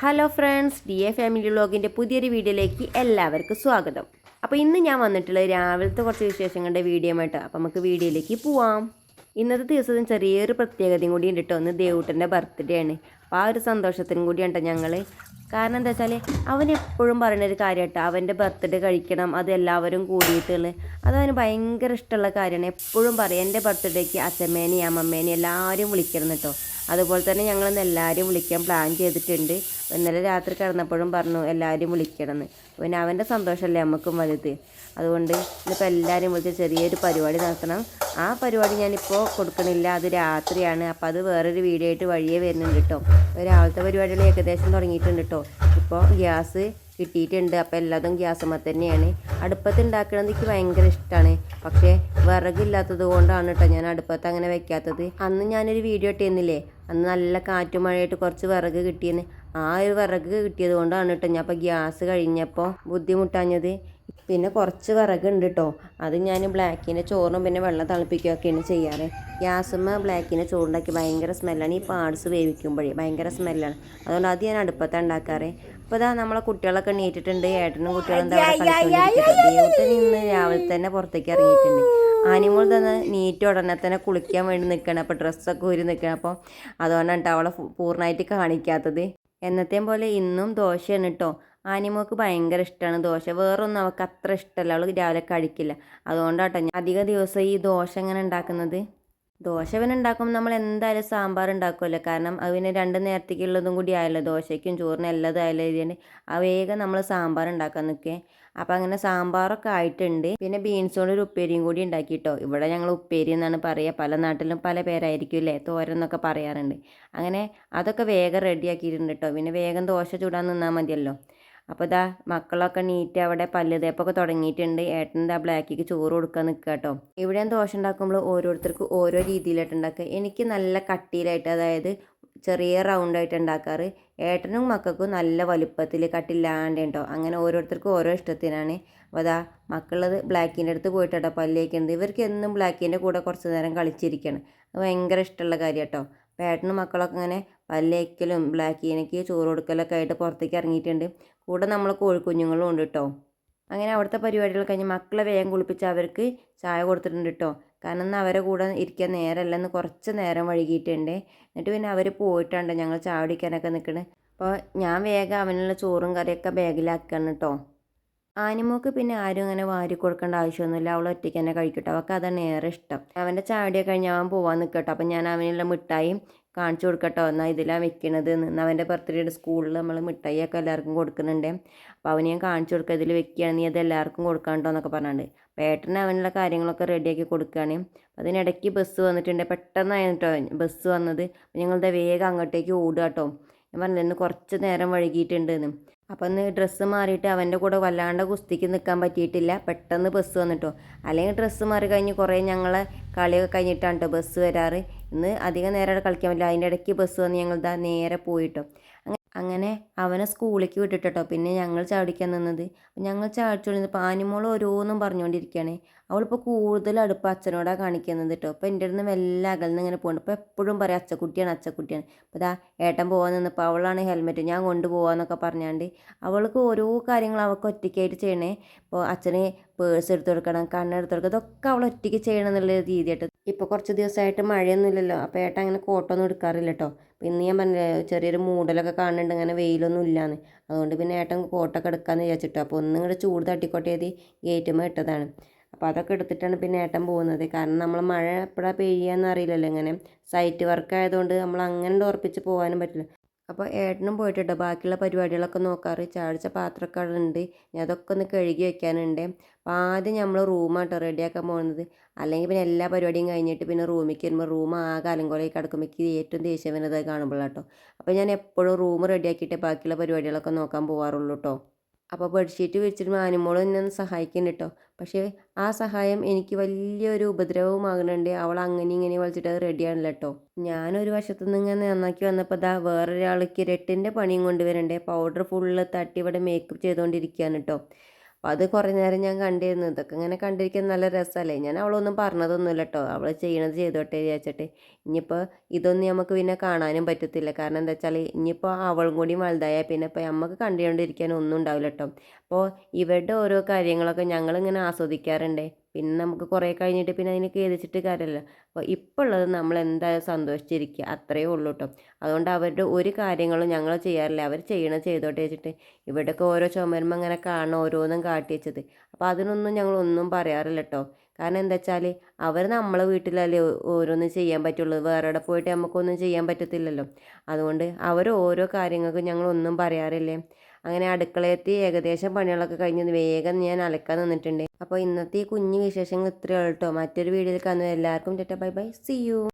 Hello friends, D A family വ്ളോഗിൻ്റെ പുതിയൊരു വീഡിയോയിലേക്ക് എല്ലാവർക്കും സ്വാഗതം. അപ്പോൾ ഇന്ന് ഞാൻ വന്നിട്ടുള്ളത് രാവിലത്തെ കുറച്ച് വിശേഷങ്ങളുടെ വീഡിയോ ആയിട്ട്. അപ്പോൾ നമുക്ക് വീഡിയോയിലേക്ക് പോവാം. ഇന്നത്തെ ദിവസത്തിന് ചെറിയൊരു പ്രത്യേകതയും കൂടി ഉണ്ട് കേട്ടോ. ഇന്ന് ദേവൂട്ടൻ്റെ ബർത്ത്ഡേ ആണ്. അപ്പോൾ ആ ഒരു സന്തോഷത്തിനും കൂടിയാണ് കേട്ടോ ഞങ്ങൾ. കാരണം എന്താ വെച്ചാൽ അവൻ എപ്പോഴും പറയുന്നൊരു കാര്യം കേട്ടോ, അവൻ്റെ ബർത്ത്ഡേ കഴിക്കണം, അത് എല്ലാവരും കൂടിയിട്ടുള്ളത്. അതവന് ഭയങ്കര ഇഷ്ടമുള്ള കാര്യമാണ്. എപ്പോഴും പറയും എൻ്റെ ബർത്ത്ഡേക്ക് അച്ഛമ്മേനെയും അമ്മമ്മേനെയും എല്ലാവരും വിളിക്കണം കേട്ടോ. അതുപോലെ തന്നെ ഞങ്ങളിന്ന് എല്ലാവരും വിളിക്കാൻ പ്ലാൻ ചെയ്തിട്ടുണ്ട്. ഇന്നലെ രാത്രി കിടന്നപ്പോഴും പറഞ്ഞു എല്ലാവരും വിളിക്കണമെന്ന്. പിന്നെ അവൻ്റെ സന്തോഷമല്ലേ നമുക്കും വലുത്. അതുകൊണ്ട് ഇന്നിപ്പോൾ എല്ലാവരും വിളിച്ച് ചെറിയൊരു പരിപാടി നടത്തണം. ആ പരിപാടി ഞാനിപ്പോൾ കൊടുക്കണില്ല, അത് രാത്രിയാണ്. അപ്പോൾ അത് വേറൊരു വീഡിയോ ആയിട്ട് വഴിയേ വരുന്നുണ്ട് കേട്ടോ. രാവിലത്തെ പരിപാടികൾ ഏകദേശം തുടങ്ങിയിട്ടുണ്ട് കേട്ടോ. ഇപ്പോൾ ഗ്യാസ് കിട്ടിയിട്ടുണ്ട്. അപ്പോൾ എല്ലാതും ഗ്യാസുമ്മ തന്നെയാണ്. അടുപ്പത്ത് ഉണ്ടാക്കുന്നത് എനിക്ക് ഭയങ്കര ഇഷ്ടമാണ്. പക്ഷേ വിറകില്ലാത്തത് കൊണ്ടാണ് കേട്ടോ ഞാൻ അടുപ്പത്ത് അങ്ങനെ വെക്കാത്തത്. അന്ന് ഞാനൊരു വീഡിയോ ഇട്ടിരുന്നില്ലേ, അന്ന് നല്ല കാറ്റും മഴയായിട്ട് കുറച്ച് വിറക് കിട്ടിയെന്ന്. ആ ഒരു വിറക് കിട്ടിയത് കൊണ്ടാണ് കേട്ടോ ഞാൻ അപ്പോൾ ഗ്യാസ് കഴിഞ്ഞപ്പോൾ ബുദ്ധിമുട്ടാഞ്ഞത്. പിന്നെ കുറച്ച് വിറകുണ്ട് കേട്ടോ. അത് ഞാൻ ബ്ലാക്കിൻ്റെ ചോറും പിന്നെ വെള്ളം തിളപ്പിക്കുകയൊക്കെയാണ് ചെയ്യാറ്. ഗ്യാസുമ്മ ബ്ലാക്കിൻ്റെ ചോറുണ്ടാക്കി ഭയങ്കര സ്മെല്ലാണ്. ഈ പാർട്സ് വേവിക്കുമ്പോഴേ ഭയങ്കര സ്മെല്ലാണ്. അതുകൊണ്ട് അത് ഞാൻ അടുപ്പത്താണ് ഉണ്ടാക്കാറ്. അപ്പോൾ ഇതാ നമ്മളെ കുട്ടികളൊക്കെ എണീറ്റിട്ടുണ്ട്. ഏട്ടനും കുട്ടികളും എന്താ കളിച്ചുകൊണ്ടിരിക്കുന്നത്. നിന്ന് രാവിലെ തന്നെ പുറത്തേക്ക് ഇറങ്ങിയിട്ടുണ്ട്. ആനിമോൾ തന്നെ നീറ്റ് ഉടനെ തന്നെ കുളിക്കാൻ വേണ്ടി നിൽക്കണം. അപ്പോൾ ഡ്രസ്സൊക്കെ ഊരി നിൽക്കണം. അപ്പോൾ അതുകൊണ്ടാണ് അവളെ പൂർണ്ണമായിട്ട് കാണിക്കാത്തത്. എന്നത്തെയും പോലെ ഇന്നും ദോശയാണ് കേട്ടോ. ആനിമോൾക്ക് ഭയങ്കര ഇഷ്ടമാണ് ദോശ. വേറൊന്നും അവൾക്ക് അത്ര ഇഷ്ടമല്ല, അവൾ രാവിലെ കഴിക്കില്ല. അതുകൊണ്ടാട്ടോ ഞാൻ അധിക ദിവസം ഈ ദോശ എങ്ങനെ ഉണ്ടാക്കുന്നത്. ദോശ പിന്നെ ഉണ്ടാക്കുമ്പോൾ നമ്മൾ എന്തായാലും സാമ്പാർ ഉണ്ടാക്കുമല്ലോ. കാരണം അതിന് 2 നേരത്തേക്കുള്ളതും കൂടി ആയല്ലോ, ദോശയ്ക്കും ചോറിനും എല്ലാതും ആയല്ലോ. ഇതിന് വേഗം നമ്മൾ സാമ്പാർ ഉണ്ടാക്കാൻ നിൽക്കേ. അപ്പോൾ അങ്ങനെ സാമ്പാറൊക്കെ ആയിട്ടുണ്ട്. പിന്നെ ബീൻസ് കൊണ്ട് ഒരു ഉപ്പേരിയും കൂടി ഉണ്ടാക്കിയിട്ടോ. ഇവിടെ ഞങ്ങൾ ഉപ്പേരി എന്നാണ് പറയുക. പല നാട്ടിലും പല പേരായിരിക്കും അല്ലേ, തോരൻ എന്നൊക്കെ പറയാറുണ്ട്. അങ്ങനെ അതൊക്കെ വേഗം റെഡിയാക്കിയിട്ടുണ്ട് കേട്ടോ. പിന്നെ വേഗം ദോശ ചൂടാൻ നിന്നാൽ മതിയല്ലോ. അപ്പോൾ ഇതാ മക്കളൊക്കെ നീറ്റ് അവിടെ പല്ല് തേപ്പൊക്കെ തുടങ്ങിയിട്ടുണ്ട്. ഏട്ടൻ്റെ ആ ബ്ലാക്കിക്ക് ചോറ് കൊടുക്കാൻ നിൽക്കുക കേട്ടോ. ഇവിടെ ഞാൻ ദോശ ഉണ്ടാക്കുമ്പോൾ ഓരോരുത്തർക്കും ഓരോ രീതിയിലായിട്ട് ഉണ്ടാക്കുക. എനിക്ക് നല്ല കട്ടിയിലായിട്ട്, അതായത് ചെറിയ റൗണ്ടായിട്ട് ഉണ്ടാക്കാറ്. ഏട്ടനും മക്കൾക്കും നല്ല വലുപ്പത്തിൽ കട്ടില്ലാണ്ട് കേട്ടോ. അങ്ങനെ ഓരോരുത്തർക്കും ഓരോ ഇഷ്ടത്തിനാണ്. അപ്പോൾ അതാ മക്കളത് ബ്ലാക്കിൻ്റെ അടുത്ത് പോയിട്ട് കേട്ടോ പല്ലേക്കുന്നത്. ഇവർക്ക് എന്നും ബ്ലാക്കിൻ്റെ കൂടെ കുറച്ച് നേരം കളിച്ചിരിക്കണം. അത് ഭയങ്കര ഇഷ്ടമുള്ള കാര്യം കേട്ടോ. അപ്പോൾ ഏട്ടനും മക്കളൊക്കെ ഇങ്ങനെ പല്ലേക്കലും ബ്ലാക്കിനൊക്കെ ചോറ് കൊടുക്കലൊക്കെ ആയിട്ട് പുറത്തേക്ക് ഇറങ്ങിയിട്ടുണ്ട്. കൂടെ നമ്മൾ കോഴിക്കുഞ്ഞുങ്ങളും ഉണ്ട് കേട്ടോ. അങ്ങനെ അവിടുത്തെ പരിപാടികൾ കഴിഞ്ഞ് മക്കളെ വേഗം കുളിപ്പിച്ച് അവർക്ക് ചായ കൊടുത്തിട്ടുണ്ട് കേട്ടോ. കാരണം എന്നാൽ അവരെ കൂടെ ഇരിക്കാൻ നേരമല്ലെന്ന് കുറച്ച് നേരം വൈകിയിട്ടുണ്ട്. എന്നിട്ട് പിന്നെ അവർ പോയിട്ടുണ്ട് ഞങ്ങൾ ചായ കുടിക്കാനൊക്കെ നിൽക്കുന്നത്. അപ്പോൾ ഞാൻ വേഗം അവനുള്ള ചോറും കറിയൊക്കെ ബാഗിലാക്കുകയാണ് കേട്ടോ. ആനിമോക്ക് പിന്നെ ആരും അങ്ങനെ വാരി കൊടുക്കേണ്ട ആവശ്യമൊന്നുമില്ല. അവൾ ഒറ്റയ്ക്ക് തന്നെ കഴിക്കട്ടോ. അവൾക്ക് അതാണ് ഏറെ ഇഷ്ടം. അവൻ്റെ ചായടിയൊക്കെ കഴിഞ്ഞ് അവൻ പോകാൻ നിൽക്കട്ടോ. അപ്പം ഞാൻ അവനുള്ള മിഠായിയും കാണിച്ചു കൊടുക്കട്ടോ. എന്നാൽ ഇതിലാണ് വെക്കണത് എന്ന്. അവൻ്റെ ബർത്ത്ഡേയുടെ സ്കൂളിൽ നമ്മൾ മിഠായിയൊക്കെ എല്ലാവർക്കും കൊടുക്കുന്നുണ്ട്. അപ്പോൾ അവന് ഞാൻ കാണിച്ചു കൊടുക്കുക, ഇതിൽ വെക്കുകയാണ്, നീ അത് എല്ലാവർക്കും കൊടുക്കാണ്ടോ എന്നൊക്കെ പറഞ്ഞിട്ടുണ്ട്. അപ്പോൾ ഏട്ടന് അവനുള്ള കാര്യങ്ങളൊക്കെ റെഡിയാക്കി കൊടുക്കുകയാണ്. അതിനിടയ്ക്ക് ബസ് വന്നിട്ടുണ്ട്. പെട്ടെന്നായിരുന്നു കേട്ടോ ബസ് വന്നത്. അപ്പോൾ ഞങ്ങളുടെ വേഗം അങ്ങോട്ടേക്ക് ഓടുക കേട്ടോ. ഞാൻ പറഞ്ഞില്ല ഇന്ന് കുറച്ച് നേരം വൈകിയിട്ടുണ്ടെന്ന്. അപ്പോൾ ഒന്ന് ഡ്രസ്സ് മാറിയിട്ട് അവൻ്റെ കൂടെ വല്ലാണ്ട് കുസ്തിക്ക് നിൽക്കാൻ പറ്റിയിട്ടില്ല. പെട്ടെന്ന് ബസ് വന്നിട്ടോ. അല്ലെങ്കിൽ ഡ്രസ്സ് മാറി കഴിഞ്ഞ് കുറേ ഞങ്ങളെ കളിയൊക്കെ കഴിഞ്ഞിട്ടാണ് കേട്ടോ ബസ് വരാറ്. ഇന്ന് അധികം നേരം കളിക്കാൻ പറ്റില്ല. അതിൻ്റെ ഇടയ്ക്ക് ബസ് വന്ന് ഞങ്ങൾ നേരെ പോയിട്ടോ. അങ്ങനെ അവനെ സ്കൂളിലേക്ക് വിട്ടിട്ടോ. പിന്നെ ഞങ്ങൾ ചാടിക്കാൻ നിന്നത്. ഞങ്ങൾ ചാടിച്ചോണ്ടിരുന്നപ്പോൾ ആനിമോൾ ഓരോന്നും പറഞ്ഞുകൊണ്ടിരിക്കുകയാണ്. അവളിപ്പോൾ കൂടുതൽ അടുപ്പം അച്ഛനോടാണ് കാണിക്കുന്നത് കേട്ടോ. അപ്പോൾ എൻ്റെ അടുത്ത് മെല്ലെ അകലിന്ന് ഇങ്ങനെ പോകുന്നുണ്ട്. അപ്പോൾ എപ്പോഴും പറയും അച്ചക്കുട്ടിയാണ് അച്ചക്കുട്ടിയാണ്. അപ്പോൾ ഇതാ ഏട്ടൻ പോകാൻ നിന്നപ്പോൾ അവളാണ് ഹെൽമെറ്റ് ഞാൻ കൊണ്ടുപോകാമെന്നൊക്കെ പറഞ്ഞാണ്ട് അവൾക്ക് ഓരോ കാര്യങ്ങൾ അവൾക്ക് ഒറ്റയ്ക്കായിട്ട് ചെയ്യണേ. ഇപ്പോൾ അച്ഛന് പേഴ്സ് എടുത്ത് കൊടുക്കണം, കണ്ണെടുത്ത് കൊടുക്കണം, ഇതൊക്കെ അവൾ ഒറ്റയ്ക്ക് ചെയ്യണം എന്നുള്ള രീതിയായിട്ട്. ഇപ്പോൾ കുറച്ച് ദിവസമായിട്ട് മഴയൊന്നുമില്ലല്ലോ. അപ്പോൾ ഏട്ടൻ അങ്ങനെ കോട്ടൊന്നും എടുക്കാറില്ല കേട്ടോ. പിന്നെ ഞാൻ പറഞ്ഞില്ലേ ചെറിയൊരു മൂടലൊക്കെ കാണുന്നുണ്ട്, അങ്ങനെ വെയിലൊന്നും ഇല്ലാന്ന്. അതുകൊണ്ട് പിന്നെ ഏട്ടൻ കോട്ടൊക്കെ എടുക്കാമെന്ന് വിചാരിച്ചിട്ടോ. അപ്പോൾ ഒന്നും കൂടെ ചൂട് തട്ടിക്കോട്ടെ ചെയ്ത് ഗേറ്റുമ്പോൾ ഇട്ടതാണ്. അപ്പോൾ അതൊക്കെ എടുത്തിട്ടാണ് പിന്നെ ഏട്ടൻ പോകുന്നത്. കാരണം നമ്മൾ മഴ എപ്പോഴാണ് പെയ്യാന്ന് അറിയില്ലല്ലോ. ഇങ്ങനെ സൈറ്റ് വർക്ക് ആയതുകൊണ്ട് നമ്മൾ അങ്ങനെ ഉറപ്പിച്ച് പോകാനും പറ്റില്ല. അപ്പോൾ ഏട്ടനും പോയിട്ടോ ബാക്കിയുള്ള പരിപാടികളൊക്കെ നോക്കാറ്. ചാടിച്ച പാത്രമൊക്കെ അവിടെ ഉണ്ട്. ഞാൻ അതൊക്കെ ഒന്ന് കഴുകി വെക്കാനുണ്ട്. അപ്പോൾ ആദ്യം നമ്മൾ റൂമാട്ടോ റെഡിയാക്കാൻ പോകുന്നത്. അല്ലെങ്കിൽ പിന്നെ എല്ലാ പരിപാടിയും കഴിഞ്ഞിട്ട് പിന്നെ റൂമിലേക്ക് വരുമ്പോൾ റൂം ആകെ അലങ്കോലമായി കിടക്കുമ്പോൾ ഏറ്റവും ദേഷ്യം വരുന്നത് കാണുമ്പോഴാട്ടോ. അപ്പോൾ ഞാൻ എപ്പോഴും റൂം റെഡിയാക്കിയിട്ട് ബാക്കിയുള്ള പരിപാടികളൊക്കെ നോക്കാൻ പോകാറുള്ളൂ കേട്ടോ. അപ്പോൾ ബെഡ്ഷീറ്റ് വിരിച്ചിട്ട് ആനിമോൾ എന്നെ ഒന്ന് സഹായിക്കുന്നുണ്ട് കേട്ടോ. പക്ഷേ ആ സഹായം എനിക്ക് വലിയൊരു ഉപദ്രവമാകുന്നുണ്ട്. അവൾ അങ്ങനെ ഇങ്ങനെ വലിച്ചിട്ട് അത് റെഡിയാണില്ല കേട്ടോ. ഞാനൊരു വശത്തുനിന്ന് ഇങ്ങനെ നന്നാക്കി വന്നപ്പോൾ ദാ വേറൊരാൾക്ക് 8ൻ്റെ പണിയും കൊണ്ടുവരണ്ടേ. പൗഡർ ഫുള്ള് തട്ടി ഇവിടെ മേക്കപ്പ് ചെയ്തുകൊണ്ടിരിക്കുകയാണ് കേട്ടോ. അപ്പോൾ അത് കുറേ നേരം ഞാൻ കണ്ടിരുന്നു. ഇതൊക്കെ ഇങ്ങനെ കണ്ടിരിക്കാൻ നല്ല രസമല്ലേ. ഞാൻ അവളൊന്നും പറഞ്ഞതൊന്നുമില്ല കേട്ടോ, അവൾ ചെയ്യണത് ചെയ്തോട്ടെ വിചാരിച്ചിട്ട്. ഇനിയിപ്പോൾ ഇതൊന്നും നമുക്ക് പിന്നെ കാണാനും പറ്റത്തില്ല. കാരണം എന്താ വെച്ചാൽ ഇനിയിപ്പോൾ അവളും കൂടി വലുതായാൽ പിന്നെ ഇപ്പോൾ നമുക്ക് കണ്ടുകൊണ്ടിരിക്കാൻ ഒന്നും ഉണ്ടാവില്ല കേട്ടോ. അപ്പോൾ ഇവരുടെ ഓരോ കാര്യങ്ങളൊക്കെ ഞങ്ങളിങ്ങനെ ആസ്വദിക്കാറുണ്ട്. പിന്നെ നമുക്ക് കുറേ കഴിഞ്ഞിട്ട് പിന്നെ അതിനെ ഖേദിച്ചിട്ട് കാര്യമില്ല. അപ്പോൾ ഇപ്പോൾ ഉള്ളത് നമ്മൾ എന്തായാലും സന്തോഷിച്ചിരിക്കുക, അത്രയേ ഉള്ളൂ കേട്ടോ. അതുകൊണ്ട് അവരുടെ ഒരു കാര്യങ്ങളും ഞങ്ങൾ ചെയ്യാറില്ല. അവർ ചെയ്യണത് ചെയ്തോട്ടെ വെച്ചിട്ട് ഇവിടെയൊക്കെ ഓരോ ചുമരുമ്പോൾ അങ്ങനെ കാണണം ഓരോന്നും കാട്ടി വെച്ചത്. അപ്പോൾ അതിനൊന്നും ഞങ്ങളൊന്നും പറയാറില്ല കേട്ടോ. കാരണം എന്താ വെച്ചാൽ അവർ നമ്മളെ വീട്ടിലല്ലേ ഓരോന്നും ചെയ്യാൻ പറ്റുള്ളൂ. വേറെ എവിടെ പോയിട്ട് നമുക്കൊന്നും ചെയ്യാൻ പറ്റത്തില്ലല്ലോ. അതുകൊണ്ട് അവർ ഓരോ കാര്യങ്ങൾക്കും ഞങ്ങളൊന്നും പറയാറില്ലേ. അങ്ങനെ അടുക്കളയെത്തി ഏകദേശം പണികളൊക്കെ കഴിഞ്ഞ് വേഗം ഞാൻ അലക്കാൻ നിന്നിട്ടുണ്ട്. അപ്പോൾ ഇന്നത്തെ ഈ കുഞ്ഞു വിശേഷങ്ങൾ ഇത്രയേ ഉള്ളൂ കേട്ടോ. മറ്റൊരു വീഡിയോയിൽ കാണുന്നത് എല്ലാവർക്കും tata bye bye, see U.